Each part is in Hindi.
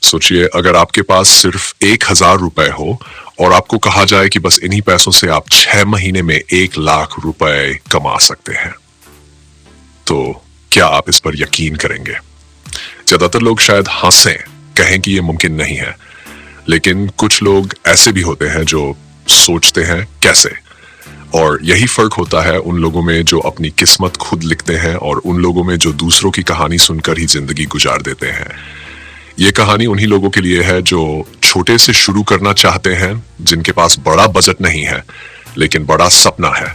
सोचिए, अगर आपके पास सिर्फ 1,000 रुपए हो और आपको कहा जाए कि बस इन्हीं पैसों से आप 6 महीने में 1 लाख रुपए कमा सकते हैं, तो क्या आप इस पर यकीन करेंगे? ज्यादातर लोग शायद हंसें, कहें कि ये मुमकिन नहीं है, लेकिन कुछ लोग ऐसे भी होते हैं जो सोचते हैं कैसे। और यही फर्क होता है उन लोगों में जो अपनी किस्मत खुद लिखते हैं और उन लोगों में जो दूसरों की कहानी सुनकर ही जिंदगी गुजार देते हैं। ये कहानी उन्हीं लोगों के लिए है जो छोटे से शुरू करना चाहते हैं, जिनके पास बड़ा बजट नहीं है लेकिन बड़ा सपना है,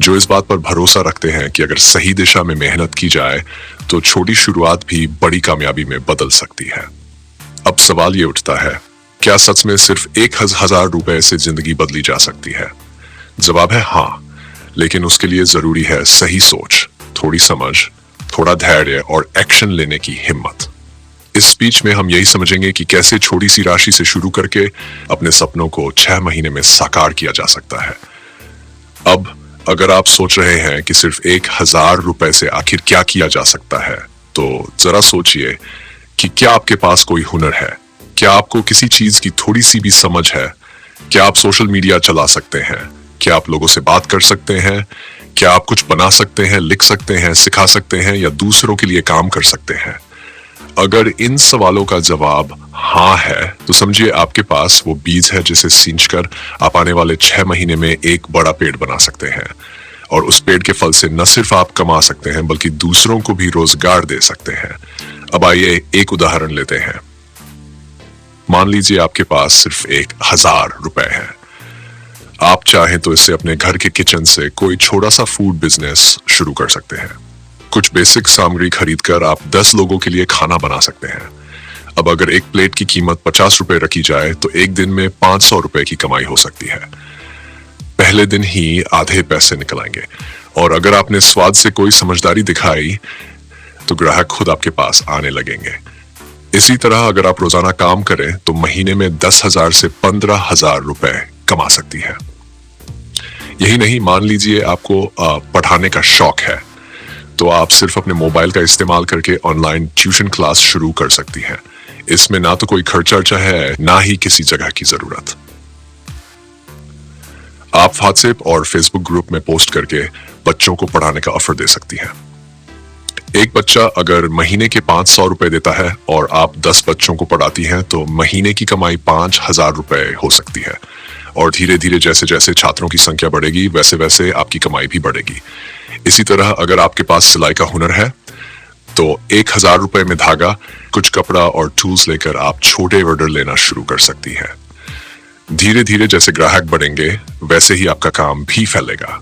जो इस बात पर भरोसा रखते हैं कि अगर सही दिशा में मेहनत की जाए तो छोटी शुरुआत भी बड़ी कामयाबी में बदल सकती है। अब सवाल ये उठता है, क्या सच में सिर्फ 1,000 रुपए से जिंदगी बदली जा सकती है? जवाब है हाँ, लेकिन उसके लिए जरूरी है सही सोच, थोड़ी समझ, थोड़ा धैर्य और एक्शन लेने की हिम्मत। इस स्पीच में हम यही समझेंगे कि कैसे छोटी सी राशि से शुरू करके अपने सपनों को 6 महीने में साकार किया जा सकता है। अब अगर आप सोच रहे हैं कि सिर्फ 1,000 रुपए से आखिर क्या किया जा सकता है, तो जरा सोचिए कि क्या आपके पास कोई हुनर है? क्या आपको किसी चीज की थोड़ी सी भी समझ है? क्या आप सोशल मीडिया चला सकते हैं? क्या आप लोगों से बात कर सकते हैं? क्या आप कुछ बना सकते हैं, लिख सकते हैं, सिखा सकते हैं या दूसरों के लिए काम कर सकते हैं? अगर इन सवालों का जवाब हाँ है, तो समझिए आपके पास वो बीज है जिसे सींचकर आप आने वाले 6 महीने में एक बड़ा पेड़ बना सकते हैं। और उस पेड़ के फल से न सिर्फ आप कमा सकते हैं बल्कि दूसरों को भी रोजगार दे सकते हैं। अब आइए एक उदाहरण लेते हैं। मान लीजिए आपके पास सिर्फ 1,000 रुपए है। आप चाहें तो इससे अपने घर के किचन से कोई छोटा सा फूड बिजनेस शुरू कर सकते हैं। कुछ बेसिक सामग्री खरीदकर आप 10 लोगों के लिए खाना बना सकते हैं। अब अगर एक प्लेट की कीमत 50 रुपए रखी जाए तो एक दिन में 500 रुपए की कमाई हो सकती है। पहले दिन ही आधे पैसे निकल आएंगे और अगर आपने स्वाद से कोई समझदारी दिखाई तो ग्राहक खुद आपके पास आने लगेंगे। इसी तरह अगर आप रोजाना काम करें तो महीने में 10,000 से 15,000 रुपए कमा सकती है। यही नहीं, मान लीजिए आपको पढ़ाने का शौक है, तो आप सिर्फ अपने मोबाइल का इस्तेमाल करके ऑनलाइन ट्यूशन क्लास शुरू कर सकती हैं। इसमें ना तो कोई खर्चा है, ना ही किसी जगह की जरूरत। आप व्हाट्सएप और फेसबुक ग्रुप में पोस्ट करके बच्चों को पढ़ाने का ऑफर दे सकती हैं। एक बच्चा अगर महीने के 500 रुपए देता है और आप 10 बच्चों को पढ़ाती हैं तो महीने की कमाई 5,000 रुपए हो सकती है। और धीरे धीरे जैसे जैसे छात्रों की संख्या बढ़ेगी वैसे वैसे आपकी कमाई भी बढ़ेगी। इसी तरह अगर आपके पास सिलाई का हुनर है तो 1,000 रुपए में धागा, कुछ कपड़ा और टूल्स लेकर आप छोटे ऑर्डर लेना शुरू कर सकती हैं। धीरे धीरे जैसे ग्राहक बढ़ेंगे वैसे ही आपका काम भी फैलेगा।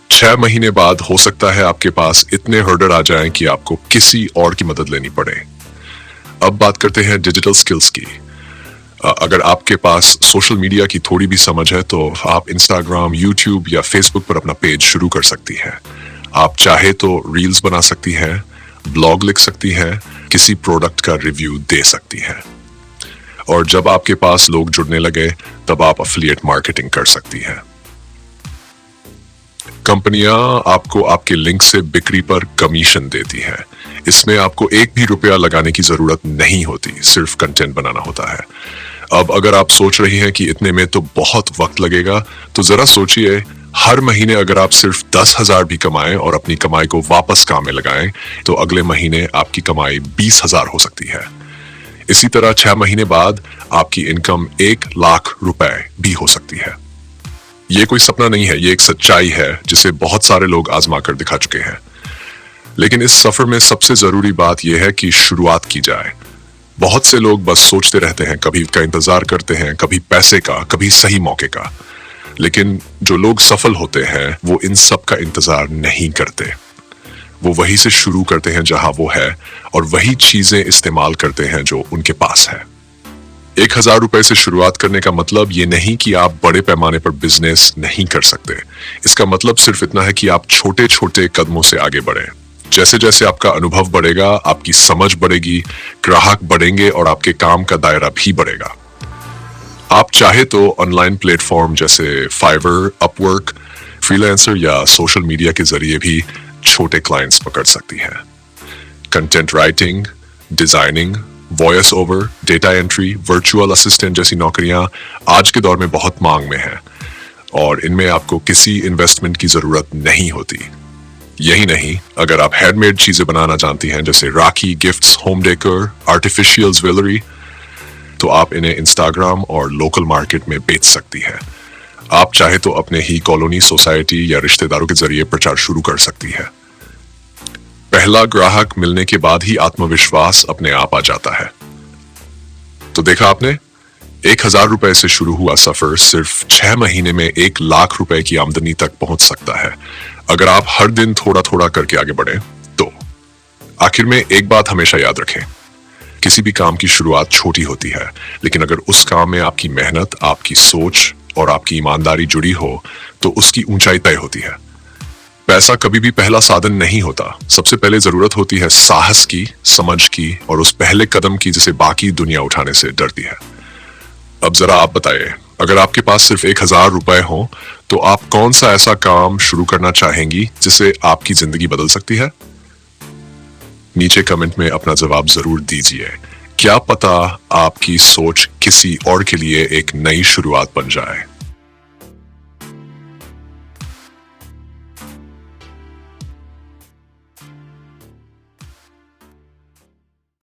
6 महीने बाद हो सकता है आपके पास इतने ऑर्डर आ जाएं कि आपको किसी और की मदद लेनी पड़े। अब बात करते हैं डिजिटल स्किल्स की। अगर आपके पास सोशल मीडिया की थोड़ी भी समझ है तो आप इंस्टाग्राम, यूट्यूब या फेसबुक पर अपना पेज शुरू कर सकती हैं। आप चाहे तो रील्स बना सकती हैं, ब्लॉग लिख सकती हैं, किसी प्रोडक्ट का रिव्यू दे सकती हैं। और जब आपके पास लोग जुड़ने लगे तब आप एफिलिएट मार्केटिंग कर सकती हैं। कंपनियां आपको आपके लिंक से बिक्री पर कमीशन देती हैं। इसमें आपको एक भी रुपया लगाने की जरूरत नहीं होती, सिर्फ कंटेंट बनाना होता है। अब अगर आप सोच रही हैं कि इतने में तो बहुत वक्त लगेगा, तो जरा सोचिए, हर महीने अगर आप सिर्फ 10,000 भी कमाएं और अपनी कमाई को वापस काम में लगाएं तो अगले महीने आपकी कमाई 20,000 हो सकती है। इसी तरह 6 महीने बाद आपकी इनकम 1 लाख रुपए भी हो सकती है। ये कोई सपना नहीं है, ये एक सच्चाई है जिसे बहुत सारे लोग आजमा कर दिखा चुके हैं। लेकिन इस सफर में सबसे जरूरी बात यह है कि शुरुआत की जाए। बहुत से लोग बस सोचते रहते हैं, कभी का इंतजार करते हैं, कभी पैसे का, कभी सही मौके का। लेकिन जो लोग सफल होते हैं वो इन सब का इंतजार नहीं करते। वो वही से शुरू करते हैं जहां वो है और वही चीजें इस्तेमाल करते हैं जो उनके पास है। 1,000 रुपए से शुरुआत करने का मतलब ये नहीं कि आप बड़े पैमाने पर बिजनेस नहीं कर सकते। इसका मतलब सिर्फ इतना है कि आप छोटे छोटे कदमों से आगे बढ़ें। जैसे जैसे आपका अनुभव बढ़ेगा, आपकी समझ बढ़ेगी, ग्राहक बढ़ेंगे और आपके काम का दायरा भी बढ़ेगा। आप चाहे तो ऑनलाइन प्लेटफॉर्म जैसे फाइवर, अपवर्क, फ्रीलांसर या सोशल मीडिया के जरिए भी छोटे क्लाइंट्स पकड़ सकती हैं। Content writing, designing, voice over, data entry, virtual assistant जैसी नौकरियां आज के दौर में बहुत मांग में हैं और इनमें आपको किसी इन्वेस्टमेंट की जरूरत नहीं होती। यही नहीं, अगर आप हैंडमेड चीजें बनाना जानती हैं जैसे Rakhi, gifts, home decor, artificial jewellery, तो आप इन्हें इंस्टाग्राम और लोकल मार्केट में बेच सकती हैं। आप चाहे तो अपने ही कॉलोनी, सोसाइटी या रिश्तेदारों के जरिए प्रचार शुरू कर सकती है। पहला ग्राहक मिलने के बाद ही आत्मविश्वास अपने आप आ जाता है। तो देखा आपने, 1,000 रुपए से शुरू हुआ सफर सिर्फ 6 महीने में 1 लाख रुपए की आमदनी तक पहुंच सकता है, अगर आप हर दिन थोड़ा थोड़ा करके आगे बढ़े तो। आखिर में एक बात हमेशा याद रखें, किसी भी काम की शुरुआत छोटी होती है, लेकिन अगर उस काम में आपकी मेहनत, आपकी सोच और आपकी ईमानदारी जुड़ी हो तो उसकी ऊंचाई तय होती है। पैसा कभी भी पहला साधन नहीं होता। सबसे पहले जरूरत होती है साहस की, समझ की और उस पहले कदम की जिसे बाकी दुनिया उठाने से डरती है। अब जरा आप बताइए, अगर आपके पास सिर्फ 1,000 रुपए हो तो आप कौन सा ऐसा काम शुरू करना चाहेंगी जिससे आपकी जिंदगी बदल सकती है? नीचे कमेंट में अपना जवाब जरूर दीजिए। क्या पता आपकी सोच किसी और के लिए एक नई शुरुआत बन जाए।